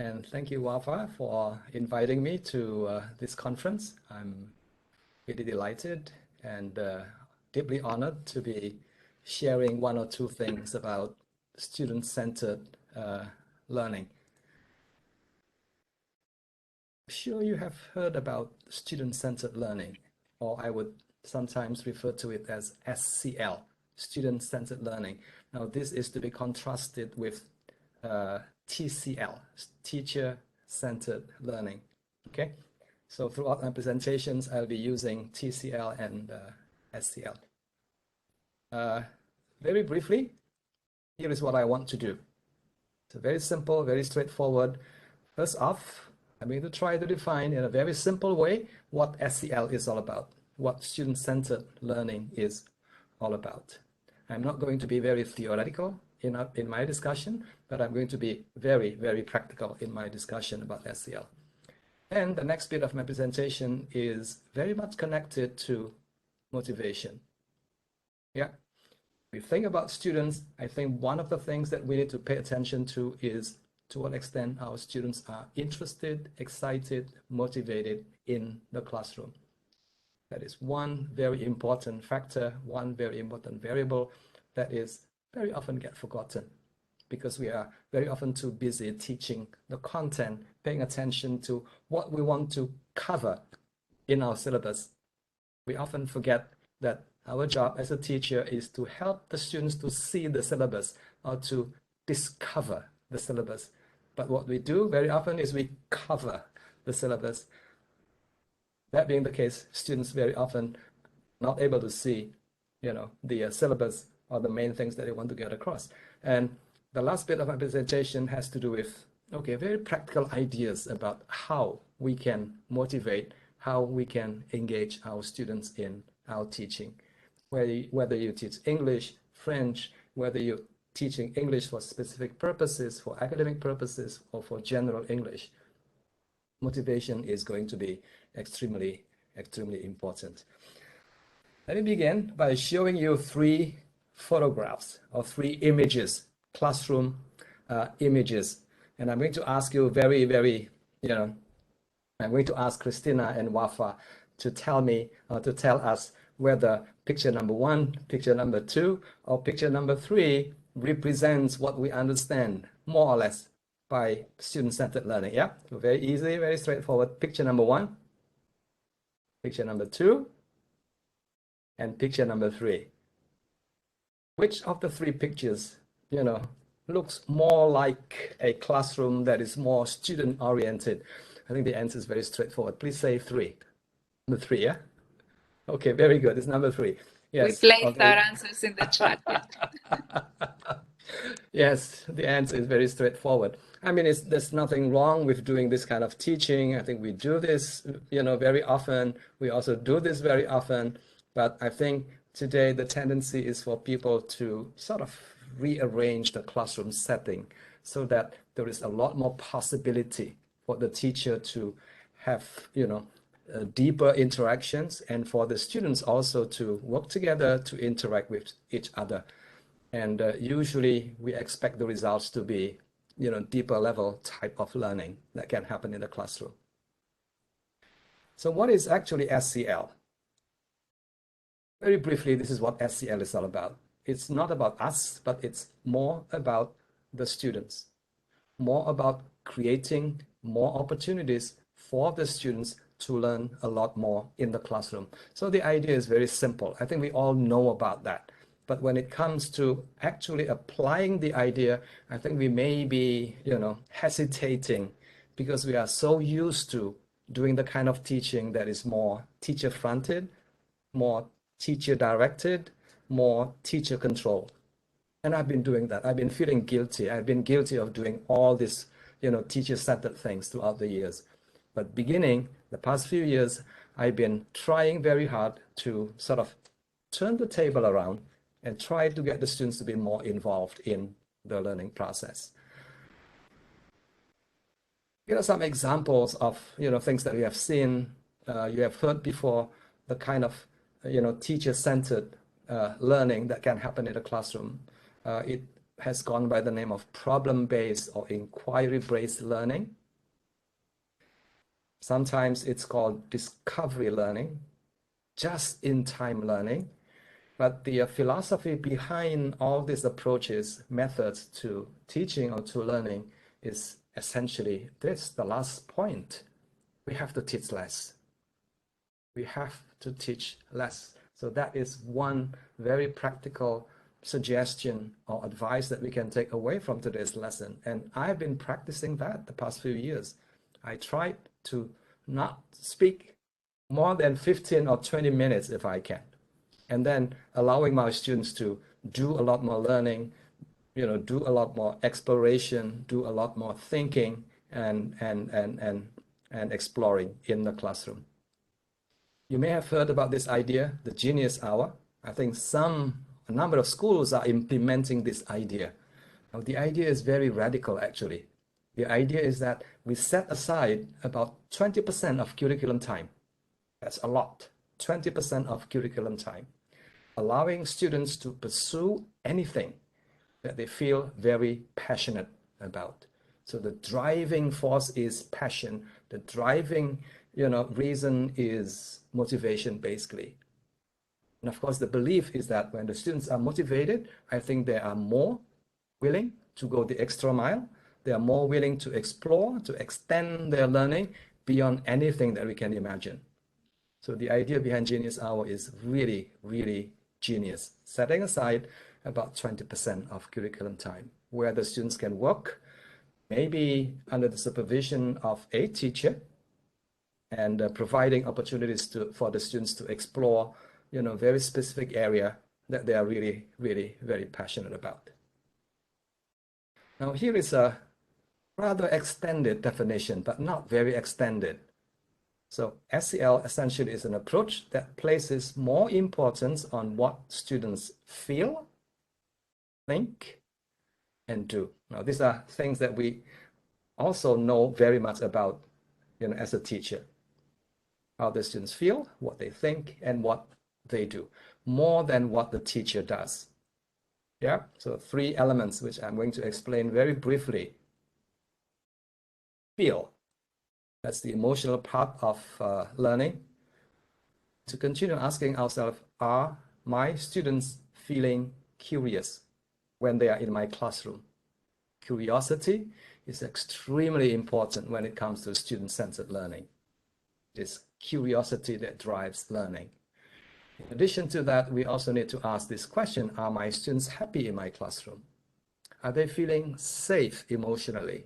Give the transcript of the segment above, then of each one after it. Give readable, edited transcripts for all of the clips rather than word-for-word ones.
and thank you, Wafa, for inviting me to this conference. I'm really delighted and deeply honored to be sharing one or two things about student-centered learning. I'm sure you have heard about student-centered learning, or I would sometimes refer to it as SCL, student-centered learning. Now, this is to be contrasted with TCL, teacher-centered learning. Okay, so throughout my presentations, I'll be using TCL and SCL. Very briefly, here is what I want to do. So very simple, very straightforward. First off, I'm going to try to define in a very simple way what SCL is all about, what student-centered learning is all about. I'm not going to be very theoretical in my discussion, but I'm going to be very, very practical in my discussion about SCL. And the next bit of my presentation is very much connected to motivation. Yeah, we think about students. I think one of the things that we need to pay attention to is to what extent our students are interested, excited, motivated in the classroom. That is one very important factor, one very important variable that is very often get forgotten because we are very often too busy teaching the content, paying attention to what we want to cover in our syllabus. We often forget that our job as a teacher is to help the students to see the syllabus or to discover the syllabus. But what we do very often is we cover the syllabus. That being the case, students very often not able to see, the syllabus or the main things that they want to get across. And the last bit of my presentation has to do with, very practical ideas about how we can motivate, how we can engage our students in our teaching. Whether you teach English, French, whether you're teaching English for specific purposes, for academic purposes, or for general English, motivation is going to be extremely, extremely important. Let me begin by showing you three photographs or three images, classroom images. And I'm going to ask you very, very, I'm going to ask Christina and Wafa to tell me, to tell us whether picture number 1, picture number 2, or picture number 3 represents what we understand more or less by student-centered learning. Yeah, so very easy, very straightforward. Picture number 1, picture number 2, and picture number 3. Which of the three pictures, looks more like a classroom that is more student-oriented? I think the answer is very straightforward. Please say 3. Number 3, yeah? Okay, very good. It's number 3. Yes. We placed our answers in the chat. Yes, the answer is very straightforward. I mean, there's nothing wrong with doing this kind of teaching. I think we do this, very often. We also do this very often. But I think today the tendency is for people to sort of rearrange the classroom setting so that there is a lot more possibility for the teacher to have, deeper interactions, and for the students also to work together to interact with each other. And usually we expect the results to be, deeper level type of learning that can happen in the classroom. So what is actually SCL? Very briefly, this is what SCL is all about. It's not about us, but it's more about the students, more about creating more opportunities for the students to learn a lot more in the classroom. So the idea is very simple. I think we all know about that. But when it comes to actually applying the idea, I think we may be, hesitating because we are so used to doing the kind of teaching that is more teacher-fronted, more teacher-directed, more teacher-controlled. And I've been doing that. I've been feeling guilty. I've been guilty of doing all this, teacher-centered things throughout the years. But beginning the past few years, I've been trying very hard to sort of turn the table around and try to get the students to be more involved in the learning process. Here are some examples of, things that we have seen, you have heard before, the kind of, teacher-centered learning that can happen in the classroom. It has gone by the name of problem-based or inquiry-based learning. Sometimes it's called discovery learning, just-in-time learning. But the philosophy behind all these approaches, methods to teaching or to learning is essentially this, the last point. We have to teach less. We have to teach less. So that is one very practical suggestion or advice that we can take away from today's lesson. And I've been practicing that the past few years. I tried to not speak more than 15 or 20 minutes if I can. And then allowing my students to do a lot more learning, do a lot more exploration, do a lot more thinking and exploring in the classroom. You may have heard about this idea, the Genius Hour. I think a number of schools are implementing this idea. Now, the idea is very radical, actually. The idea is that we set aside about 20% of curriculum time. That's a lot, 20% of curriculum time, allowing students to pursue anything that they feel very passionate about. So the driving force is passion. The driving, reason is motivation, basically. And of course, the belief is that when the students are motivated, I think they are more willing to go the extra mile. They are more willing to explore, to extend their learning beyond anything that we can imagine. So the idea behind Genius Hour is really, really genius, setting aside about 20% of curriculum time where the students can work, maybe under the supervision of a teacher, and providing opportunities for the students to explore, very specific area that they are really, really very passionate about. Now, here is a rather extended definition, but not very extended. So SEL essentially is an approach that places more importance on what students feel, think, and do. Now, these are things that we also know very much about, as a teacher. How the students feel, what they think, and what they do, more than what the teacher does. Yeah, so 3 elements which I'm going to explain very briefly. Feel. That's the emotional part of learning. To continue asking ourselves, are my students feeling curious when they are in my classroom? Curiosity is extremely important when it comes to student-centered learning. It is curiosity that drives learning. In addition to that, we also need to ask this question, are my students happy in my classroom? Are they feeling safe emotionally?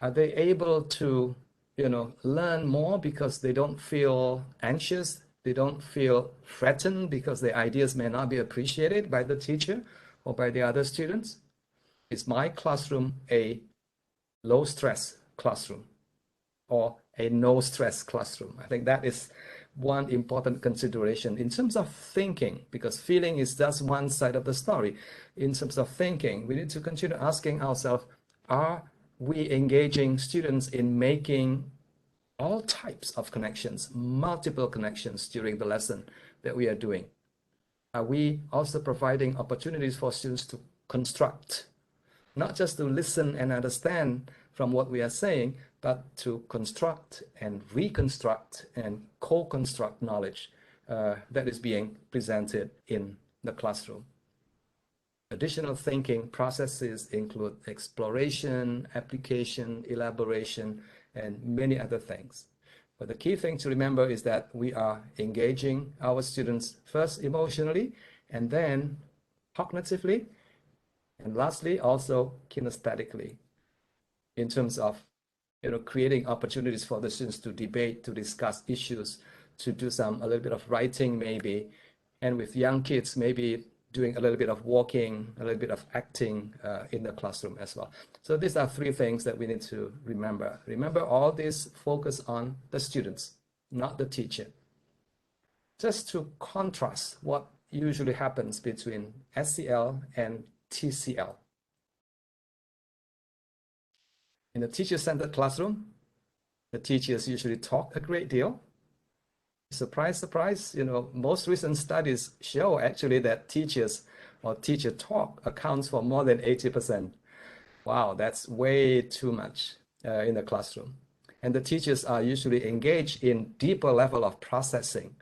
Are they able to learn more because they don't feel anxious, they don't feel threatened because their ideas may not be appreciated by the teacher or by the other students? Is my classroom a low-stress classroom or a no-stress classroom? I think that is one important consideration in terms of thinking, because feeling is just one side of the story. In terms of thinking, we need to continue asking ourselves, are we engaging students in making all types of connections, multiple connections during the lesson that we are doing? Are we also providing opportunities for students to construct, not just to listen and understand from what we are saying, but to construct and reconstruct and co-construct knowledge that is being presented in the classroom? Additional thinking processes include exploration, application, elaboration, and many other things. But the key thing to remember is that we are engaging our students first emotionally, and then cognitively, and lastly also kinesthetically, in terms of creating opportunities for the students to debate, to discuss issues, to do a little bit of writing maybe, and with young kids maybe doing a little bit of walking, a little bit of acting in the classroom as well. So these are 3 things that we need to remember. Remember, all this focus on the students, not the teacher. Just to contrast what usually happens between SEL and TCL. In a teacher-centered classroom, the teachers usually talk a great deal. Surprise, surprise, most recent studies show actually that teachers or teacher talk accounts for more than 80%. Wow, that's way too much in the classroom. And the teachers are usually engaged in deeper level of processing.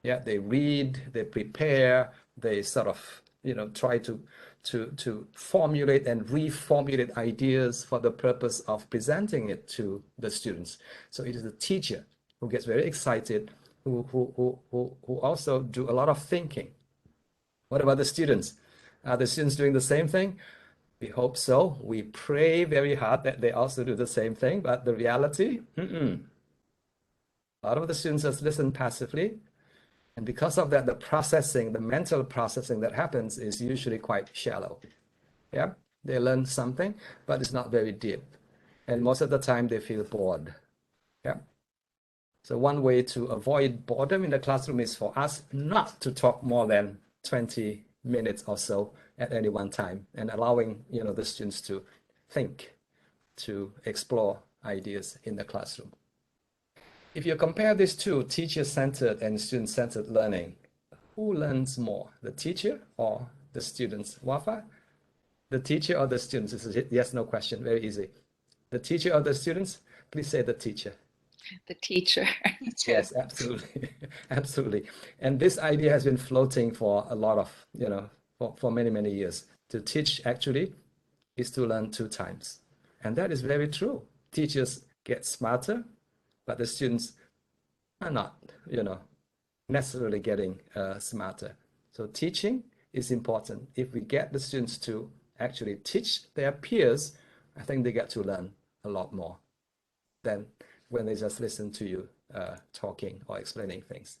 Yeah, they read, they prepare, they sort of, try to formulate and reformulate ideas for the purpose of presenting it to the students. So it is the teacher who gets very excited, who also do a lot of thinking. What about the students? Are the students doing the same thing? We hope so. We pray very hard that they also do the same thing, but the reality, a lot of the students just listen passively. And because of that, the processing, the mental processing that happens is usually quite shallow. Yeah, they learn something, but it's not very deep. And most of the time they feel bored. Yeah. So one way to avoid boredom in the classroom is for us not to talk more than 20 minutes or so at any one time, and allowing the students to think, to explore ideas in the classroom. If you compare these two, teacher-centered and student-centered learning, who learns more, the teacher or the students? Wafa? The teacher or the students? This is a yes/no question, very easy. The teacher or the students? Please say the teacher. The teacher. Yes, absolutely. Absolutely. And this idea has been floating for a lot of, for many, many years. To teach actually is to learn 2 times. And that is very true. Teachers get smarter, but the students are not, necessarily getting smarter. So teaching is important. If we get the students to actually teach their peers, I think they get to learn a lot more than when they just listen to you talking or explaining things.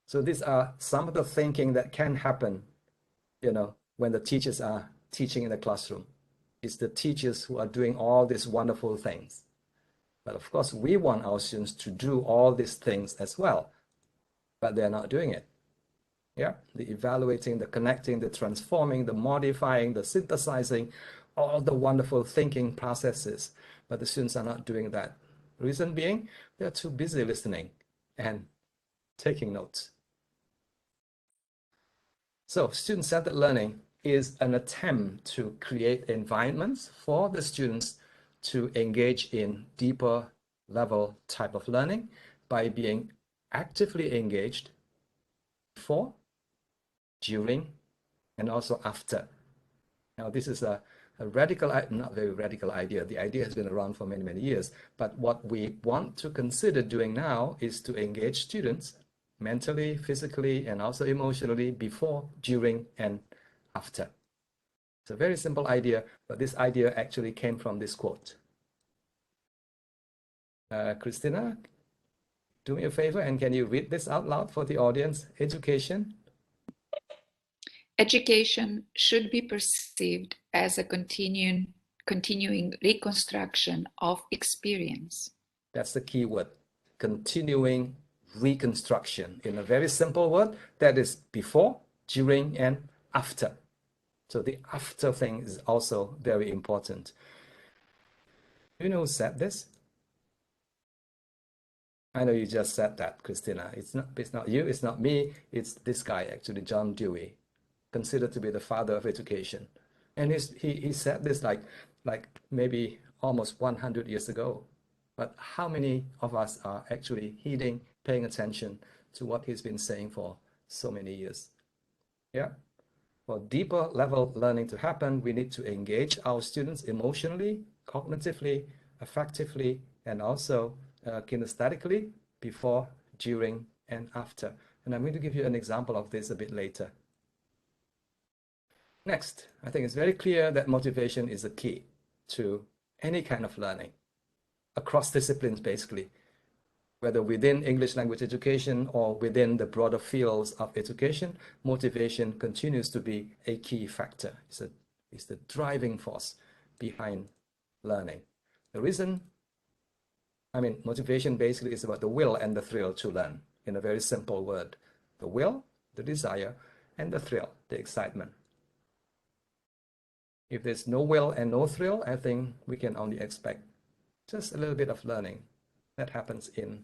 So these are some of the thinking that can happen, when the teachers are teaching in the classroom. It's the teachers who are doing all these wonderful things. But of course, we want our students to do all these things as well, but they're not doing it. Yeah, the evaluating, the connecting, the transforming, the modifying, the synthesizing, all the wonderful thinking processes, but the students are not doing that. Reason being, they're too busy listening and taking notes. So student-centered learning is an attempt to create environments for the students to engage in deeper level type of learning by being actively engaged before, during, and also after. Now, this is a radical, not very radical idea. The idea has been around for many, many years. But what we want to consider doing now is to engage students mentally, physically, and also emotionally before, during, and after. It's a very simple idea, but this idea actually came from this quote. Christina, do me a favor, and can you read this out loud for the audience? Education. Education should be perceived as a continuing reconstruction of experience. That's the key word, continuing reconstruction. In a very simple word, that is before, during, and after. So the after thing is also very important. Do you know who said this? I know you just said that, Christina. It's not you, it's not me, it's this guy actually, John Dewey, considered to be the father of education. And he said this like maybe almost 100 years ago. But how many of us are actually heeding, paying attention to what he's been saying for so many years? Yeah. For deeper level learning to happen, we need to engage our students emotionally, cognitively, affectively, and also kinesthetically before, during, and after. And I'm going to give you an example of this a bit later. Next, I think it's very clear that motivation is the key to any kind of learning across disciplines, basically, whether within English language education or within the broader fields of education. Motivation continues to be a key factor. It's the driving force behind learning. The reason, motivation basically is about the will and the thrill to learn, in a very simple word. The will, the desire, and the thrill, the excitement. If there's no will and no thrill, I think we can only expect just a little bit of learning that happens in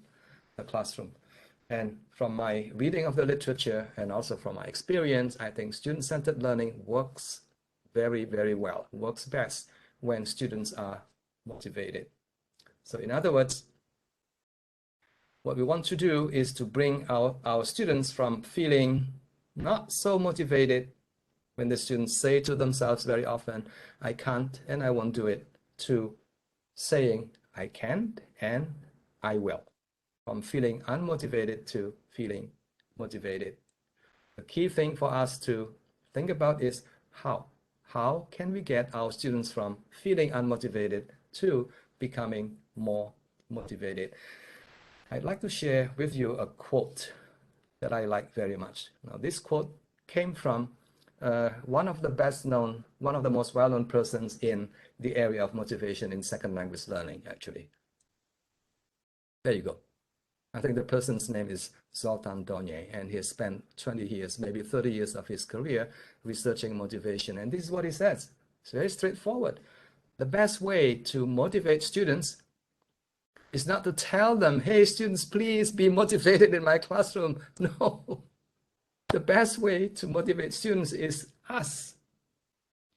the classroom. And from my reading of the literature and also from my experience, I think student-centered learning works very, very well, works best when students are motivated. So in other words, what we want to do is to bring our students from feeling not so motivated when the students say to themselves very often, I can't and I won't do it, to saying, I can and I will. From feeling unmotivated to feeling motivated. The key thing for us to think about is how. How can we get our students from feeling unmotivated to becoming more motivated? I'd like to share with you a quote that I like very much. Now, this quote came from one of the most well-known persons in the area of motivation in second language learning, actually. There you go. I think the person's name is Zoltan Donye, and he has spent 20 years, maybe 30 years of his career researching motivation. And this is what he says. It's very straightforward. The best way to motivate students is not to tell them, hey, students, please be motivated in my classroom. No. The best way to motivate students is us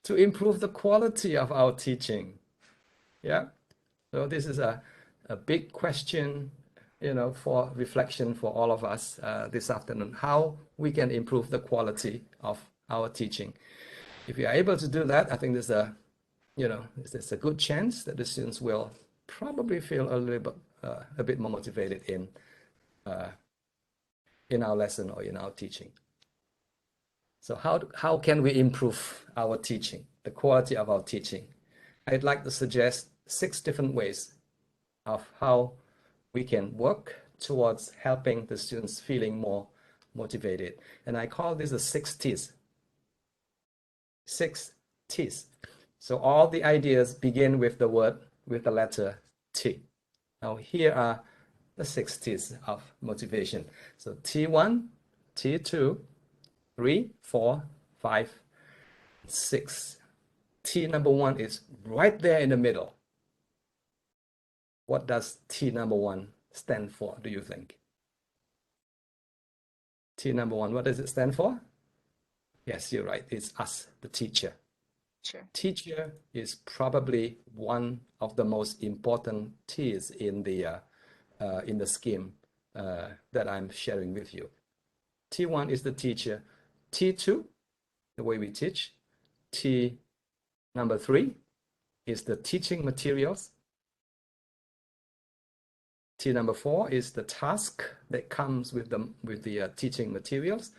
to improve the quality of our teaching. Yeah. So this is a big question, for reflection for all of us this afternoon, how we can improve the quality of our teaching. If we are able to do that, I think there's a good chance that the students will probably feel a bit more motivated in our lesson or in our teaching. So how can we improve our teaching, the quality of our teaching? I'd like to suggest 6 different ways of how we can work towards helping the students feeling more motivated. And I call this the 6 T's. 6 T's. So all the ideas begin with the letter T. Now here are the 6 T's of motivation. So T1, T2, 3, 4, 5, 6. T number 1 is right there in the middle. What does T number 1 stand for, do you think? T number 1, what does it stand for? Yes, you're right. It's us, the teacher. Sure. Teacher is probably one of the most important T's in the scheme that I'm sharing with you. T1 is the teacher. T2, the way we teach. T number 3 is the teaching materials. T number 4 is the task that comes with the teaching materials.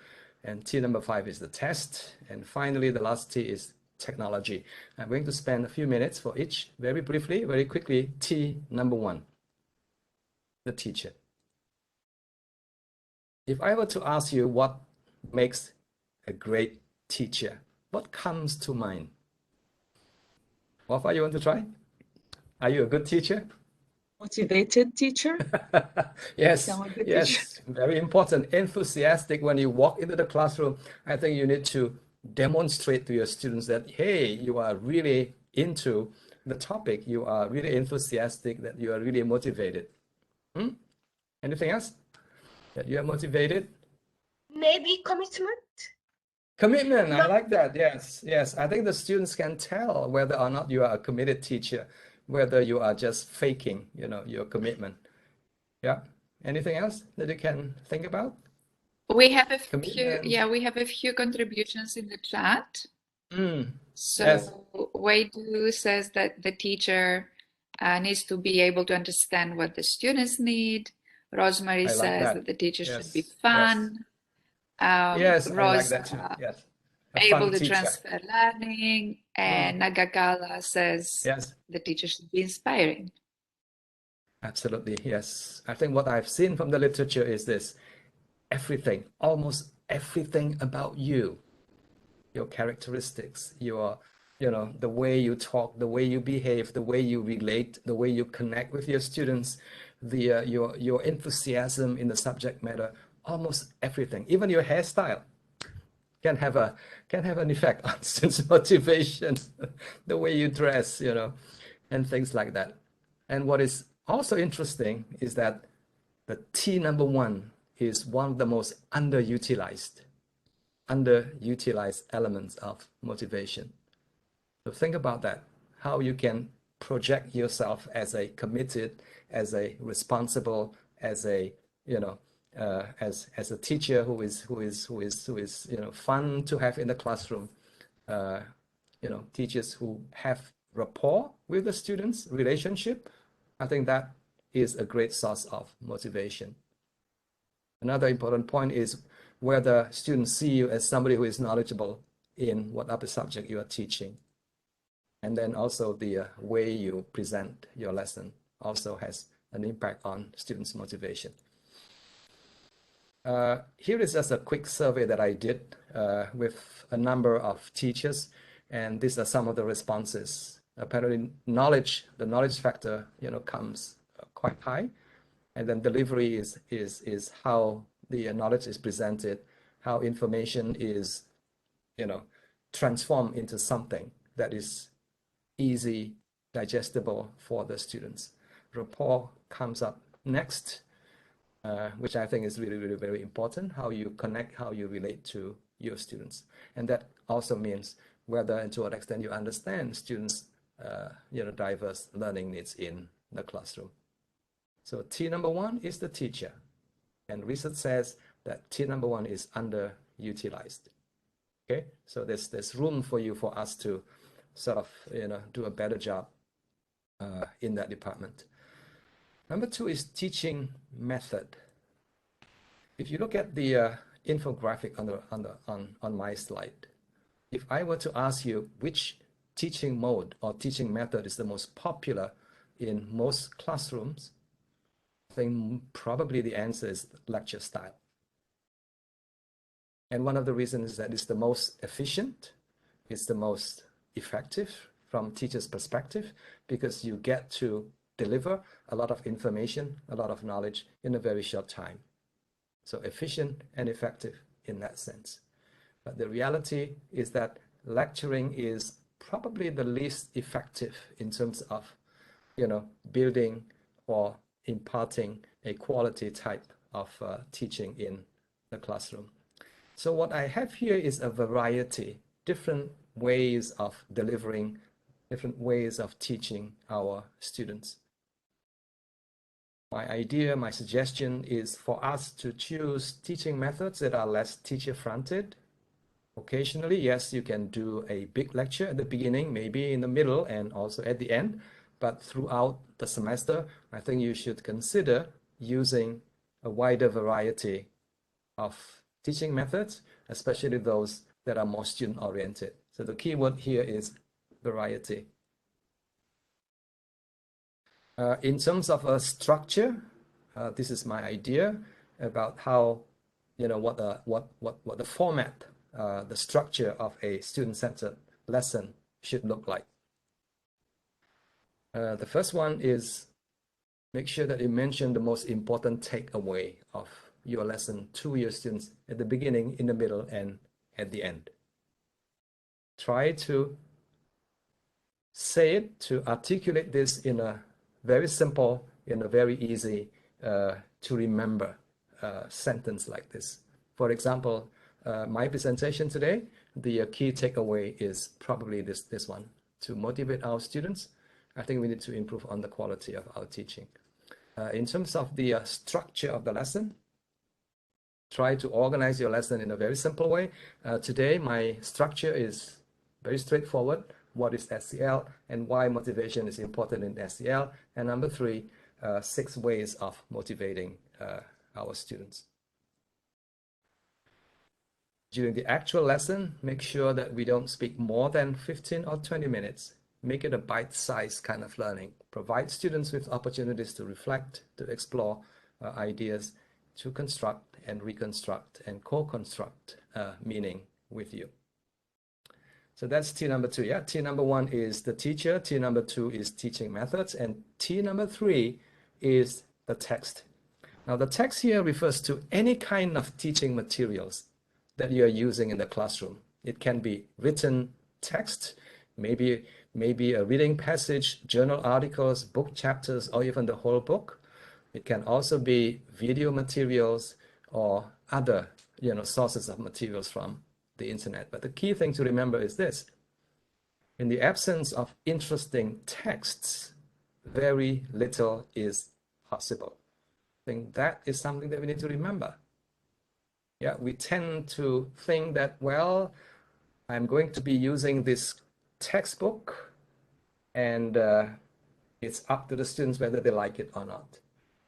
And T number 5 is the test. And finally, the last T is technology. I'm going to spend a few minutes for each, very briefly, very quickly. T number 1, the teacher. If I were to ask you what makes a great teacher, what comes to mind? Wafa, you want to try? Are you a good teacher? Motivated teacher? Yes, I'm a good yes, teacher. very important. Enthusiastic. When you walk into the classroom, I think you need to demonstrate to your students that, hey, you are really into the topic, you are really enthusiastic, that you are really motivated. Anything else? That you are motivated? Maybe commitment. Commitment, I like that. Yes, yes. I think the students can tell whether or not you are a committed teacher, whether you are just faking, your commitment. Yeah. Anything else that you can think about? We have a few, Commitment. we have a few contributions in the chat. So Yes. Weidu says that the teacher needs to be able to understand what the students need. Rosemary I like says that. that the teacher should be Yes, yes. fun. Yes, I like Rosa, that too. Yes. A able fun to teacher. transfer learning. And Nagakala says Yes, the teacher should be inspiring. absolutely. Yes. I think what I've seen from the literature is this. Everything, almost everything about you, your characteristics, the way you talk, the way you behave, the way you relate, the way you connect with your students, your enthusiasm in the subject matter, almost everything, even your hairstyle can have an effect on students' motivation, the way you dress, and things like that. And what is also interesting is that the T number 1 is one of the most underutilized elements of motivation. So think about that, how you can project yourself as a committed, as a responsible, as a, as a teacher who is fun to have in the classroom. Teachers who have rapport with the students, relationship. I think that is a great source of motivation. Another important point is whether students see you as somebody who is knowledgeable in whatever subject you are teaching. And then also the way you present your lesson also has an impact on students' motivation. Here is just a quick survey that I did with a number of teachers, and these are some of the responses. Apparently, the knowledge factor, comes quite high, and then delivery is how the knowledge is presented, how information is, transformed into something that is easy, digestible for the students. Rapport comes up next, which I think is really, really very important, how you connect, how you relate to your students. And that also means whether and to what extent you understand students' diverse learning needs in the classroom. So T number one is the teacher. And research says that T number one is underutilized. Okay, so there's room for us to sort of do a better job in that department. Number two is teaching method. If you look at the infographic on my slide, if I were to ask you which teaching mode or teaching method is the most popular in most classrooms, I think probably the answer is lecture style. And one of the reasons is that it's the most efficient, it's the most effective from teachers' perspective, because you get to deliver a lot of information, a lot of knowledge in a very short time. So efficient and effective in that sense. But the reality is that lecturing is probably the least effective in terms of, building or imparting a quality type of teaching in the classroom. So what I have here is a variety, different ways of delivering, different ways of teaching our students. My idea, my suggestion is for us to choose teaching methods that are less teacher-fronted. Occasionally, yes, you can do a big lecture at the beginning, maybe in the middle, and also at the end. But throughout the semester, I think you should consider using a wider variety of teaching methods, especially those that are more student-oriented. So the key word here is variety. In terms of a structure, this is my idea about how, what the format, the structure of a student-centered lesson should look like. The first one is make sure that you mention the most important takeaway of your lesson to your students at the beginning, in the middle, and at the end. Try to say it, to articulate this in a very simple, in a very easy to remember sentence like this. For example, my presentation today, the key takeaway is probably this one. To motivate our students, I think we need to improve on the quality of our teaching. In terms of the structure of the lesson, try to organize your lesson in a very simple way. Today, my structure is very straightforward. What is SEL and why motivation is important in SEL? And number three, 6 ways of motivating our students. During the actual lesson, make sure that we don't speak more than 15 or 20 minutes. Make it a bite-sized kind of learning. Provide students with opportunities to reflect, to explore ideas, to construct and reconstruct and co-construct meaning with you. So that's T number 2. Yeah, T number 1 is the teacher. T number 2 is teaching methods. And T number 3 is the text. Now, the text here refers to any kind of teaching materials that you are using in the classroom. It can be written text, maybe a reading passage, journal articles, book chapters, or even the whole book. It can also be video materials, or other, sources of materials from the internet. But the key thing to remember is this: in the absence of interesting texts, very little is possible. I think that is something that we need to remember. Yeah, we tend to think that, well, I'm going to be using this textbook, and it's up to the students whether they like it or not.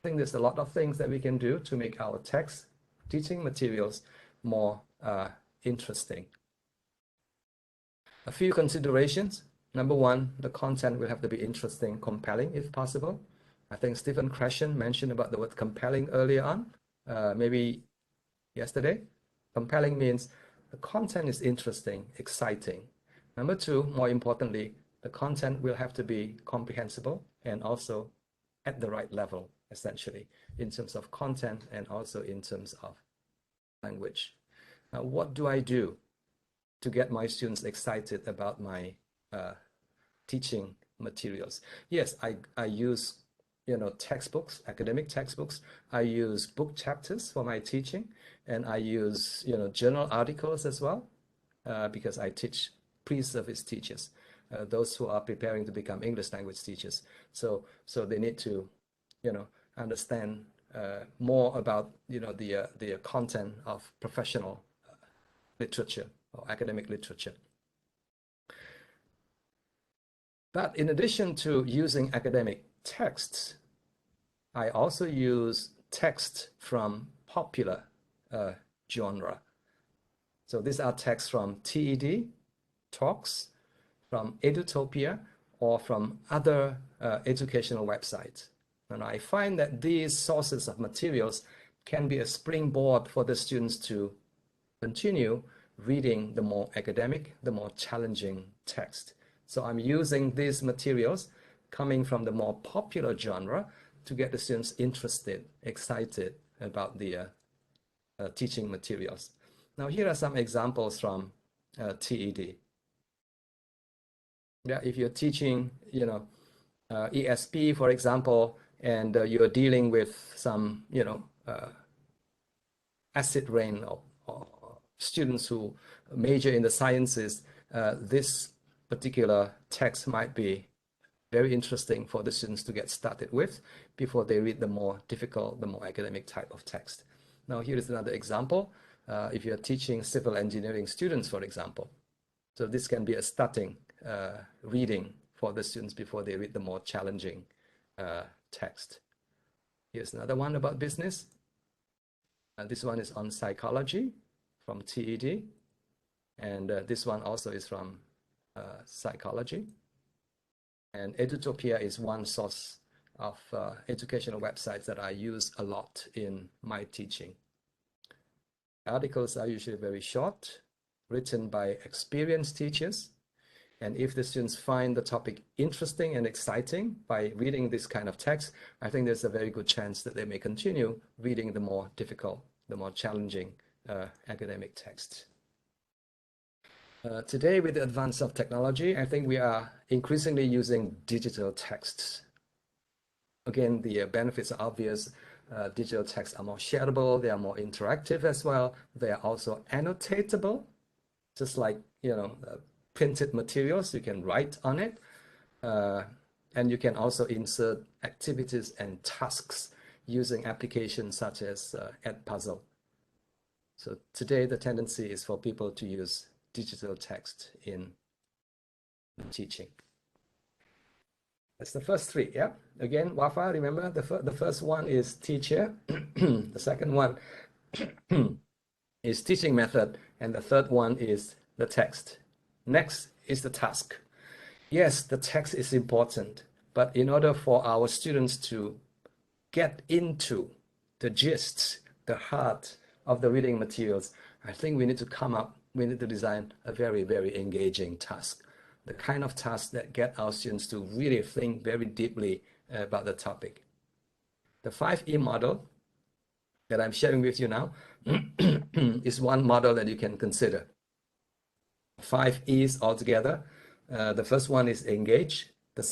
I think there's a lot of things that we can do to make our text teaching materials more interesting. A few considerations. Number one, the content will have to be interesting, compelling if possible. I think Stephen Krashen mentioned about the word compelling earlier on, maybe yesterday. Compelling means the content is interesting, exciting. Number two, more importantly, the content will have to be comprehensible and also at the right level, essentially, in terms of content and also in terms of language. Now, what do I do to get my students excited about my teaching materials? Yes, I use textbooks, academic textbooks. I use book chapters for my teaching, and I use journal articles as well, because I teach pre-service teachers, those who are preparing to become English language teachers. So they need to understand more about the content of professional literature or academic literature. But in addition to using academic texts, I also use text from popular genre. So these are texts from TED talks, from Edutopia, or from other educational websites. And I find that these sources of materials can be a springboard for the students to continue reading the more academic, the more challenging text. So I'm using these materials coming from the more popular genre to get the students interested, excited about the teaching materials. Now, here are some examples from TED. Yeah, if you're teaching, ESP, for example, and you're dealing with some, acid rain or students who major in the sciences, this particular text might be very interesting for the students to get started with before they read the more difficult, the more academic type of text. Now, here is another example. If you're teaching civil engineering students, for example, so this can be a starting reading for the students before they read the more challenging text. Here's another one about business. This one is on psychology from TED. And this one also is from psychology. And Edutopia is one source of educational websites that I use a lot in my teaching. Articles are usually very short, written by experienced teachers. And if the students find the topic interesting and exciting by reading this kind of text, I think there's a very good chance that they may continue reading the more difficult, the more challenging academic text. Today, with the advance of technology, I think we are increasingly using digital texts. Again, the benefits are obvious. Digital texts are more shareable, they are more interactive as well. They are also annotatable, just like printed materials. You can write on it, and you can also insert activities and tasks using applications such as Edpuzzle. So today, the tendency is for people to use digital text in teaching. That's the first three, yeah? Again, WAFA, remember, the first one is teacher, the second one is teaching method, and the third one is the text. Next is the task. Yes, the text is important, but in order for our students to get into the gist, the heart of the reading materials, I think we need to design a very, very engaging task. The kind of task that get our students to really think very deeply about the topic. The 5E model that I'm sharing with you now is one model that you can consider. 5 E's altogether. The first one is engage. The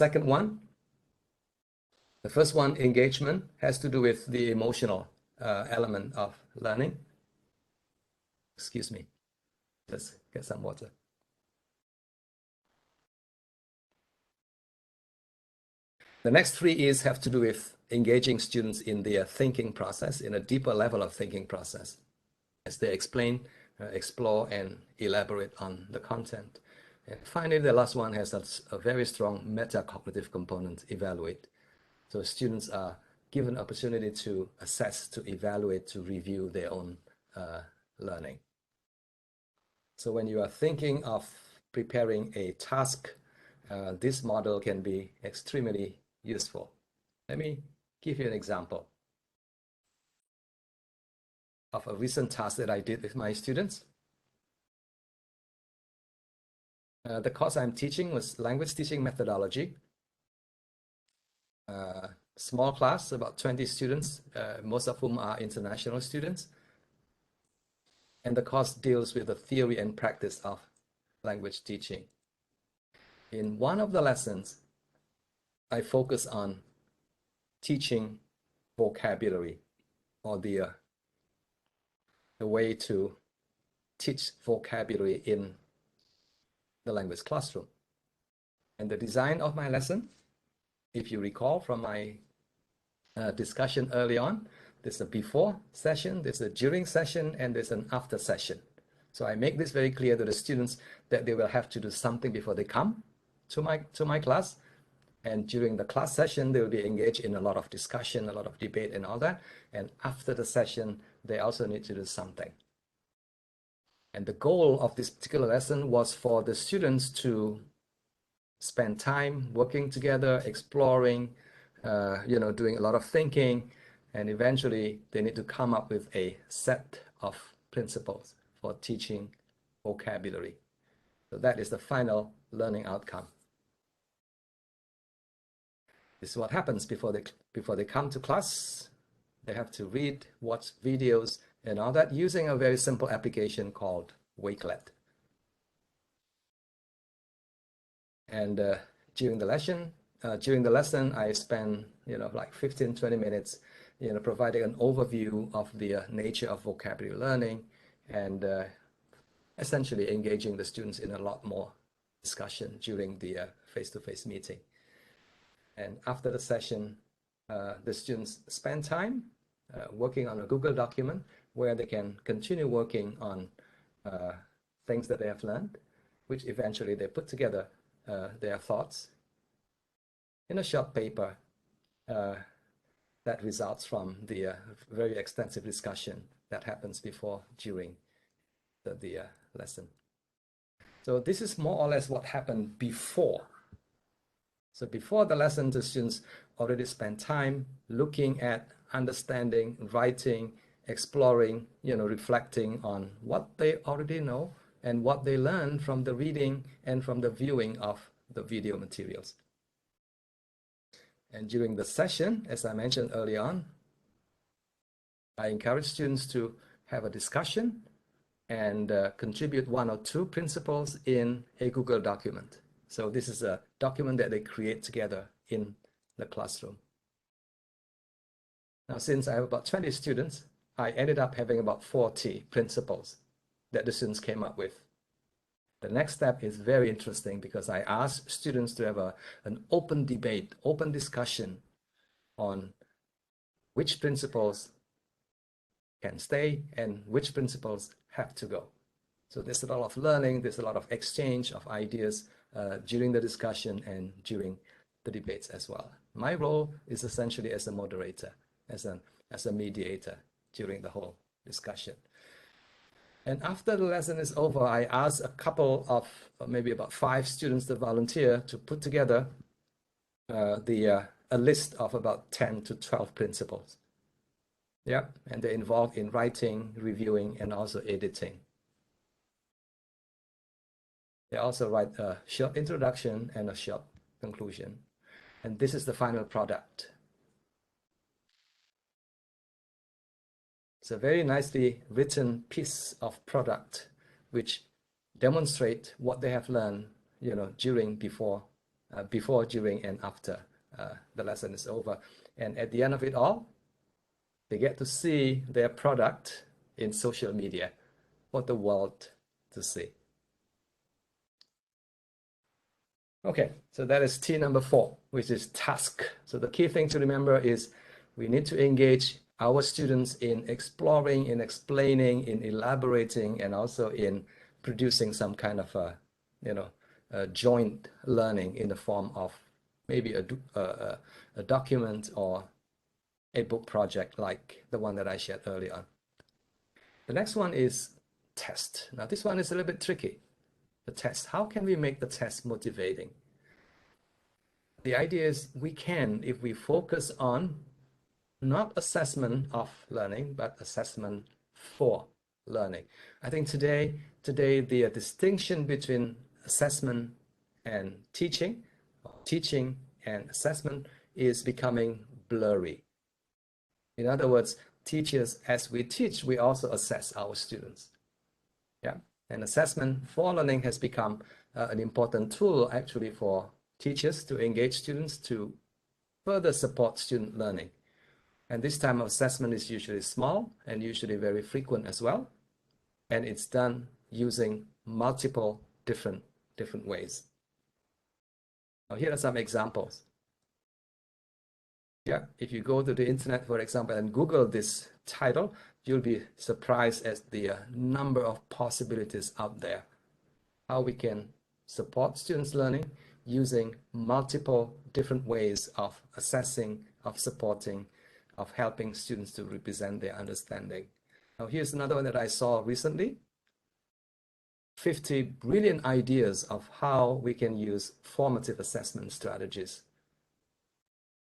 first one, engagement, has to do with the emotional element of learning. Excuse me. Let's get some water. The next three E's have to do with engaging students in their thinking process, in a deeper level of thinking process, as they explain, explore, and elaborate on the content. And finally, the last one has a very strong metacognitive component, evaluate. So students are given opportunity to assess, to evaluate, to review their own learning. So when you are thinking of preparing a task, this model can be extremely useful. Let me give you an example of a recent task that I did with my students. The course I'm teaching was language teaching methodology. Small class, about 20 students, most of whom are international students. And the course deals with the theory and practice of language teaching. In one of the lessons, I focus on teaching vocabulary, or the way to teach vocabulary in the language classroom. And the design of my lesson, if you recall from my discussion early on, there's a before session, there's a during session, and there's an after session. So I make this very clear to the students that they will have to do something before they come to my class. And during the class session, they will be engaged in a lot of discussion, a lot of debate and all that. And after the session, they also need to do something. And the goal of this particular lesson was for the students to spend time working together, exploring, doing a lot of thinking, and eventually they need to come up with a set of principles for teaching vocabulary. So that is the final learning outcome. This is what happens before they come to class. They have to read, watch videos, and all that using a very simple application called Wakelet. And during the lesson, I spend like 15-20 minutes, providing an overview of the nature of vocabulary learning, and essentially engaging the students in a lot more discussion during the face-to-face meeting. And after the session, the students spend time working on a Google document where they can continue working on things that they have learned, which eventually they put together their thoughts in a short paper that results from the very extensive discussion that happens before, during the lesson. So this is more or less what happened before. So before the lesson, the students already spent time looking at, understanding, writing, exploring, reflecting on what they already know and what they learned from the reading and from the viewing of the video materials. And during the session, as I mentioned early on, I encourage students to have a discussion and contribute 1 or 2 principles in a Google document. So this is a document that they create together in the classroom. Now, since I have about 20 students, I ended up having about 40 principles that the students came up with. The next step is very interesting because I asked students to have an open debate, open discussion on which principles can stay and which principles have to go. So there's a lot of learning, there's a lot of exchange of ideas during the discussion and during the debates as well. My role is essentially as a moderator, as a mediator during the whole discussion. And after the lesson is over, I ask a couple of, maybe about 5 students to volunteer to put together a list of about 10 to 12 principles. Yeah, and they're involved in writing, reviewing, and also editing. They also write a short introduction and a short conclusion. And this is the final product. It's a very nicely written piece of product which demonstrate what they have learned, during, before, during, and after the lesson is over. And at the end of it all, They get to see their product in social media for the world to see. Okay, so that is T number 4, which is task. So the key thing to remember is we need to engage our students in exploring, in explaining, in elaborating, and also in producing some kind of a joint learning in the form of maybe a document or a book project like the one that I shared earlier on. The next one is test. Now this one is a little bit tricky. The test. How can we make the test motivating? The idea is we can if we focus on not assessment of learning, but assessment for learning. I think today the distinction between assessment and teaching, or teaching and assessment is becoming blurry. In other words, teachers, as we teach, we also assess our students. Yeah, and assessment for learning has become an important tool actually for teachers to engage students to further support student learning. And this type of assessment is usually small and usually very frequent as well. And it's done using multiple different ways. Now, here are some examples. Yeah, if you go to the internet, for example, and Google this title, you'll be surprised at the number of possibilities out there. How we can support students' learning using multiple different ways of assessing, of supporting, of helping students to represent their understanding. Now, here's another one that I saw recently. 50 brilliant ideas of how we can use formative assessment strategies.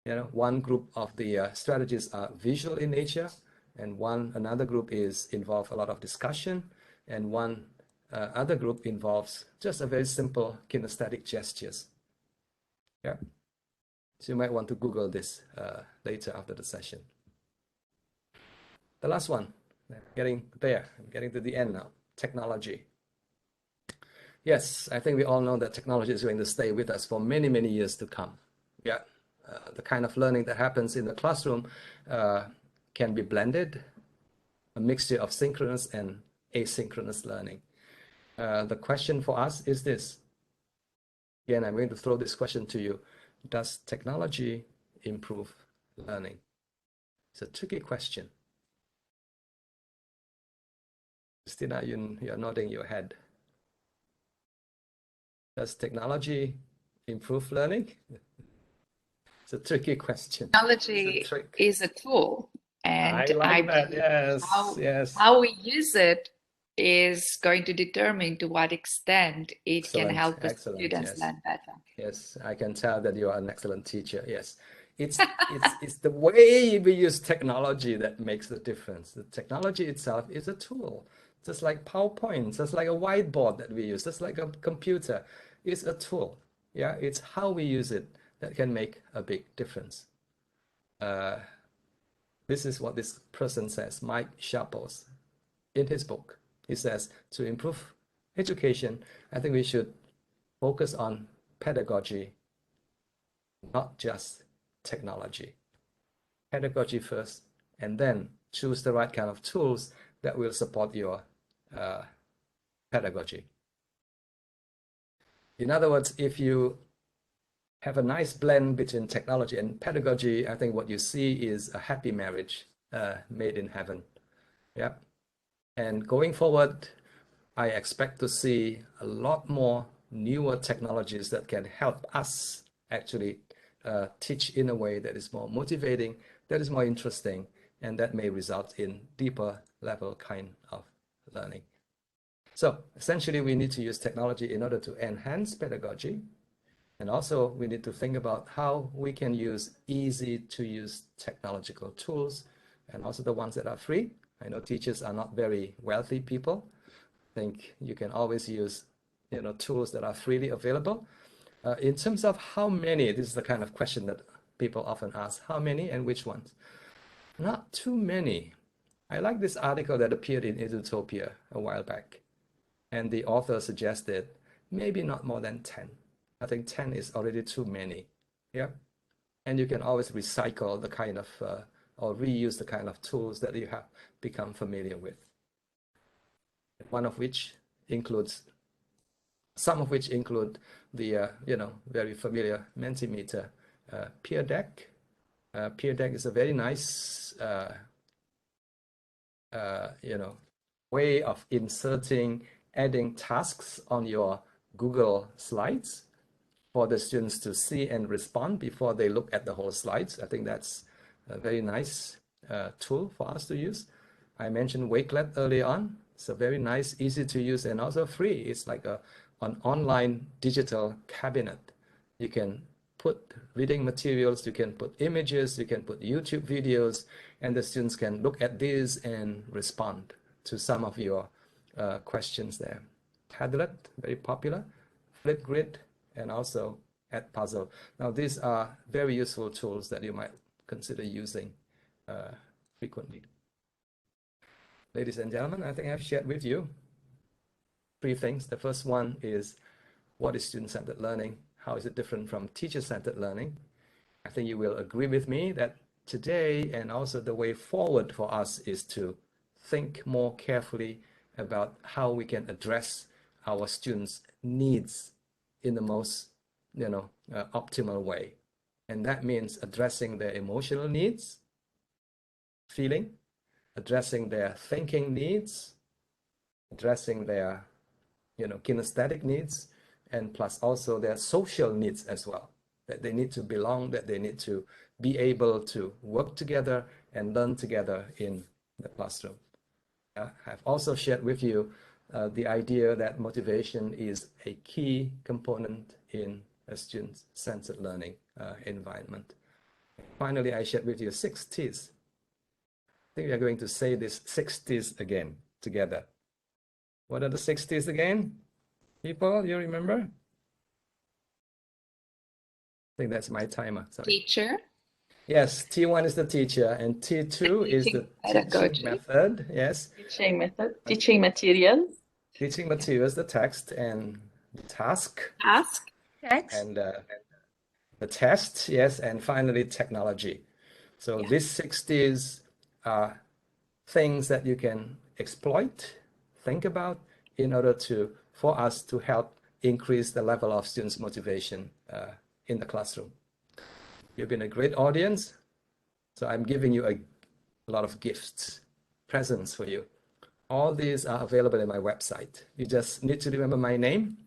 You know, one group of the strategies are visual in nature, and another group involve a lot of discussion, and one other group involves just a very simple kinesthetic gestures. Yeah, so you might want to Google this later after the session. The last one, I'm getting to the end now. Technology. Yes, I think we all know that technology is going to stay with us for many, many years to come. Yeah. The kind of learning that happens in the classroom can be blended, a mixture of synchronous and asynchronous learning. The question for us is this. Again, I'm going to throw this question to you. Does technology improve learning? It's a tricky question. Christina, you're nodding your head. Does technology improve learning? It's a tricky question. Technology is a tool, and I like that. Yes, how we use it is going to determine to what extent it can help the students learn better. Yes, I can tell that you are an excellent teacher. Yes, it's the way we use technology that makes the difference. The technology itself is a tool, just like PowerPoint, just like a whiteboard that we use, just like a computer. It's a tool. Yeah, it's how we use it that can make a big difference. This is what this person says, Mike Sharples, in his book. He says, to improve education, I think we should focus on pedagogy, not just technology. Pedagogy first, and then choose the right kind of tools that will support your pedagogy. In other words, if you have a nice blend between technology and pedagogy, I think what you see is a happy marriage made in heaven. Yeah. And going forward, I expect to see a lot more newer technologies that can help us actually teach in a way that is more motivating, that is more interesting, and that may result in deeper level kind of learning. So essentially, we need to use technology in order to enhance pedagogy. And also, we need to think about how we can use easy to use technological tools, and also the ones that are free. I know teachers are not very wealthy people. I think you can always use tools that are freely available. In terms of how many, this is the kind of question that people often ask, how many and which ones? Not too many. I like this article that appeared in Edutopia a while back. And the author suggested maybe not more than 10. I think 10 is already too many. Yeah. And you can always recycle the kind of or reuse the kind of tools that you have become familiar with. One of which includes, some of which include the, very familiar Mentimeter Peer Deck. Peer Deck is a very nice, way of inserting, adding tasks on your Google Slides for the students to see and respond before they look at the whole slides. I think that's a very nice tool for us to use. I mentioned Wakelet early on. It's a very nice, easy to use, and also free. It's like an online digital cabinet. You can put reading materials, you can put images, you can put YouTube videos, and the students can look at these and respond to some of your questions there. Padlet, very popular. Flipgrid, and also Edpuzzle. Now, these are very useful tools that you might consider using frequently. Ladies and gentlemen, I think I've shared with you 3 things. The first one is, what is student-centered learning? How is it different from teacher-centered learning? I think you will agree with me that today, and also the way forward for us, is to think more carefully about how we can address our students' needs in the most, optimal way. And that means addressing their emotional needs, feeling, addressing their thinking needs, addressing their, kinesthetic needs, and plus also their social needs as well, that they need to belong, that they need to be able to work together and learn together in the classroom. I've also shared with you the idea that motivation is a key component in a student-centered learning environment. Finally, I shared with you 6 T's. I think we are going to say this 6 T's again together. What are the 6 T's again? People, you remember? I think that's my timer. Sorry. Teacher. Yes, T1 is the teacher, and T2 is the teaching method. Yes. Teaching method, teaching materials. Teaching materials, the text, and the task. Task. Text. And the test, yes, and finally technology. So these 6 T's are things that you can exploit, think about, in order for us to help increase the level of students' motivation in the classroom. You've been a great audience, so I'm giving you a lot of gifts, presents for you. All these are available in my website. You just need to remember my name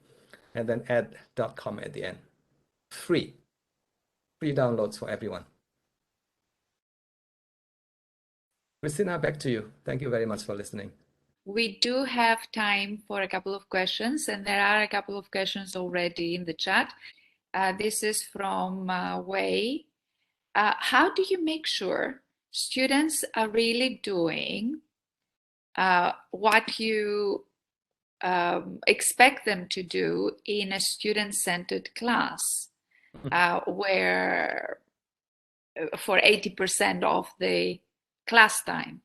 and then add .com at the end. Free downloads for everyone. Christina, back to you. Thank you very much for listening. We do have time for a couple of questions, and there are a couple of questions already in the chat. This is from Wei. How do you make sure students are really doing what you expect them to do in a student-centered class, where for 80% of the class time?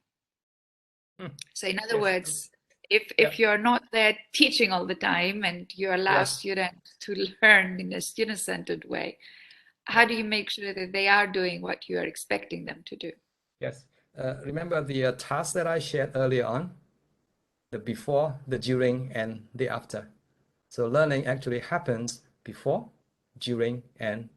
So in other words, if you're not there teaching all the time and you allow students to learn in a student-centered way, how do you make sure that they are doing what you are expecting them to do? Yes. Remember the task that I shared earlier on, the before, the during, and the after. So learning actually happens before, during, and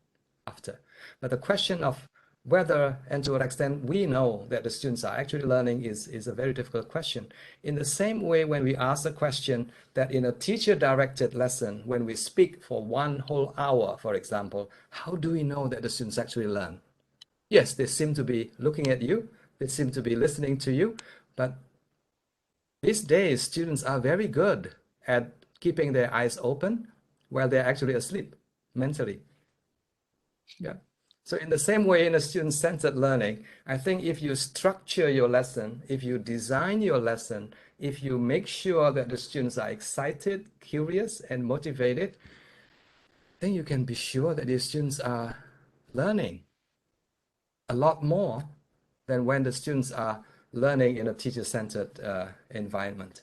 after. But the question of whether and to what extent we know that the students are actually learning is a very difficult question. In the same way, when we ask the question that in a teacher-directed lesson, when we speak for 1 whole hour, for example, how do we know that the students actually learn? Yes, they seem to be looking at you, they seem to be listening to you, but these days, students are very good at keeping their eyes open while they're actually asleep mentally. Yeah. So in the same way, in a student-centered learning, I think if you structure your lesson, if you design your lesson, if you make sure that the students are excited, curious, and motivated, then you can be sure that the students are learning a lot more than when the students are learning in a teacher-centered environment.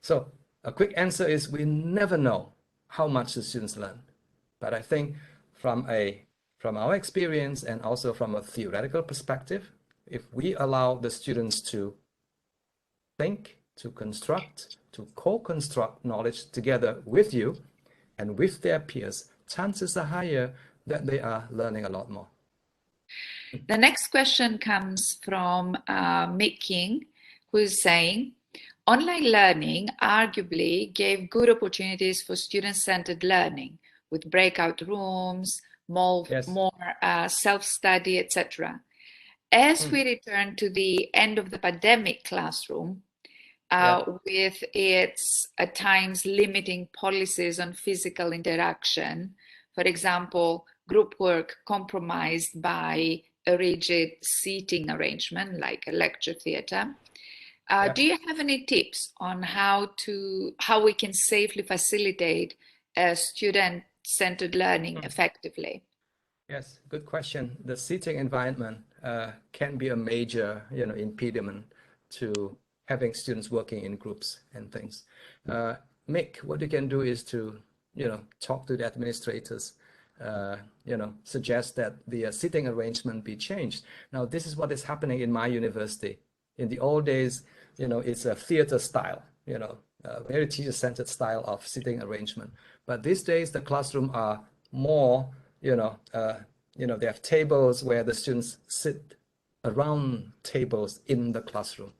So a quick answer is we never know how much the students learn. But I think from our experience and also from a theoretical perspective, if we allow the students to think, to construct, to co-construct knowledge together with you and with their peers, chances are higher that they are learning a lot more. The next question comes from King, who is saying, online learning arguably gave good opportunities for student-centered learning with breakout rooms, more self-study, etc. As we return to the end of the pandemic classroom, with its at times limiting policies on physical interaction, for example, group work compromised by a rigid seating arrangement like a lecture theatre. Do you have any tips on how we can safely facilitate student-centered learning effectively? Yes, good question. The seating environment can be a major, impediment to having students working in groups and things. Mick, what you can do is to, talk to the administrators, suggest that the seating arrangement be changed. Now, this is what is happening in my university. In the old days, it's a theater style, a very teacher-centered style of seating arrangement. But these days, the classroom are more, they have tables where the students sit around tables in the classroom.